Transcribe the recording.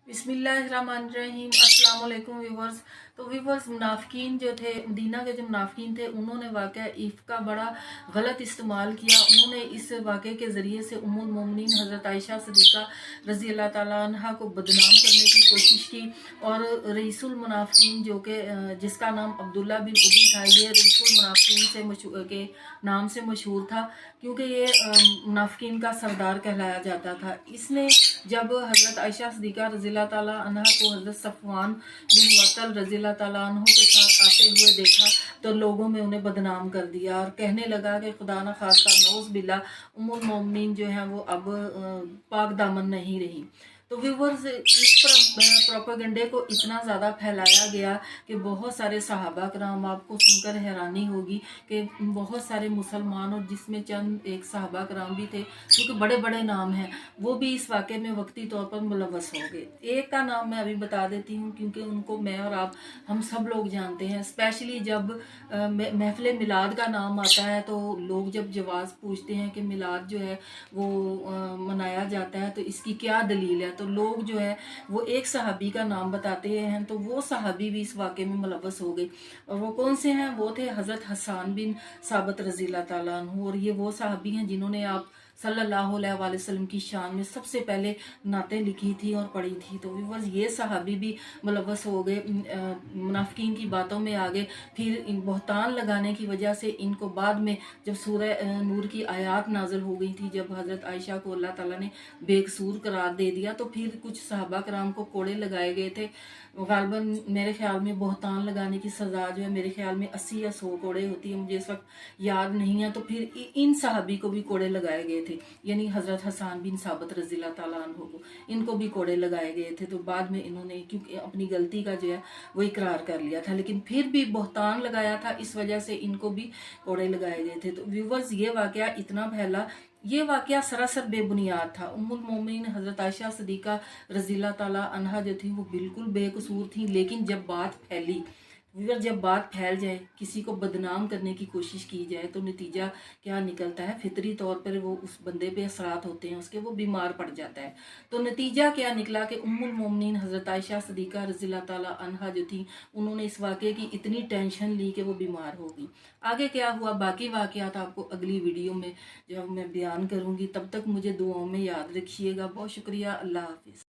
बिस्मिल्लाहिर्रहमानिर्रहीम। अस्सलाम वालेकुम व्यूवर्स। तो व्यूवर्स, मुनाफिकीन जो थे, मदीना के जो मुनाफिकीन थे, उन्होंने वाक़या इफ़ का बड़ा गलत इस्तेमाल किया। उन्होंने इस वाक़े के ज़रिए से उम्मुल मोमिनीन हज़रत आयशा सिद्दीक़ा रज़ी अल्लाह ताला अन्हा को बदनाम करने की कोशिश की। और रईसुल मुनाफिकीन जो कि जिसका नाम अब्दुल्ला बिन उबी था, ये रईसुल मुनाफिकीन से मशहूर के नाम से मशहूर था, क्योंकि ये मुनाफिकीन का सरदार कहलाया जाता था। इसने जब हज़रत आयशा सिद्दीक़ा रज़ी अल्लाह ताला अन्हा को हज़रत सफ़वान बिन मुअत्तल रज़ी अल्लाह ताला अन्हु के साथ आते हुए देखा, तो लोगों में उन्हें बदनाम कर दिया और कहने लगा कि खुदा न खास्ता नौज़ बिल्ला उम्मुल मोमिनीन जो है वो अब पाक दामन नहीं रही। तो व्यूवर्स, इस प्रोपेगेंडे को इतना ज़्यादा फैलाया गया कि बहुत सारे सहाबा कराम, आपको सुनकर हैरानी होगी कि बहुत सारे मुसलमान, और जिसमें चंद एक सहाबा कराम भी थे क्योंकि बड़े बड़े नाम हैं, वो भी इस वाक़े में वक्ती तौर पर मुलव्वस हो गए। एक का नाम मैं अभी बता देती हूँ क्योंकि उनको मैं और आप हम सब लोग जानते हैं। स्पेशली जब महफिल मिलाद का नाम आता है तो लोग जब जवाब पूछते हैं कि मिलाद जो है वो मनाया जाता है तो इसकी क्या दलील है, तो लोग जो है वो एक सहाबी का नाम बताते हैं। तो वो सहाबी भी इस वाक़े में मुलव्वस हो गए। और वो कौन से हैं? वो थे हज़रत हसन बिन साबित रज़ी अल्लाह ताला अन्हु। और ये वो सहाबी हैं जिन्होंने आप सल्लल्लाहु अलैहि वसल्लम की शान में सबसे पहले नातें लिखी थी और पढ़ी थी। तो व्यूअर्स, ये सहाबी भी मुलव्वस हो गए, मुनाफिकीन की बातों में आ गए। फिर इन बहतान लगाने की वजह से इनको बाद में जब सूरह नूर की आयत नाज़िल हो गई थी, जब हज़रत आयशा को अल्लाह ताला ने बेकसूर करार दे दिया, तो फिर कुछ सहाबा कराम को कोड़े लगाए गए थे। गालबन मेरे ख्याल में बहतान लगाने की सज़ा जो है मेरे ख्याल में 80 या 100 कोड़े होती है, मुझे इस वक्त याद नहीं है। तो फिर इन सहाबी को भी कोड़े लगाए गए थे, यानी हज़रत हसन बिन साबित रज़ी अल्लाह ताला अन्हु को, इनको भी कोड़े लगाए गए थे। तो बाद में इन्होंने क्योंकि अपनी गलती का जो है वो इकरार कर लिया था, लेकिन फिर भी बहतान लगाया था, इस वजह से इनको भी कोड़े लगाए गए थे। तो व्यूवर्स, ये वाक़या इतना फैला, ये वाक़या सरासर बेबुनियाद था। उम्मुल मोमिनीन हज़रत आयशा सिद्दीक़ा रज़ी अल्लाह ताला अन्हा जो थी वो बिल्कुल बेकसूर थी। लेकिन जब बात फैली, अगर जब बात फैल जाए, किसी को बदनाम करने की कोशिश की जाए, तो नतीजा क्या निकलता है? फितरी तौर पर वो उस बंदे पे असरात होते हैं उसके, वो बीमार पड़ जाता है। तो नतीजा क्या निकला कि उम्मुल मोमिनीन हज़रत आयशा सिद्दीक़ा रज़ी अल्लाह ताला अन्हा जो थी, उन्होंने इस वाक़े की इतनी टेंशन ली कि वो बीमार हो गई। आगे क्या हुआ, बाकी वाक़यात आपको अगली वीडियो में जब मैं बयान करूँगी। तब तक मुझे दुआओं में याद रखिएगा। बहुत शुक्रिया। अल्लाह हाफिज़।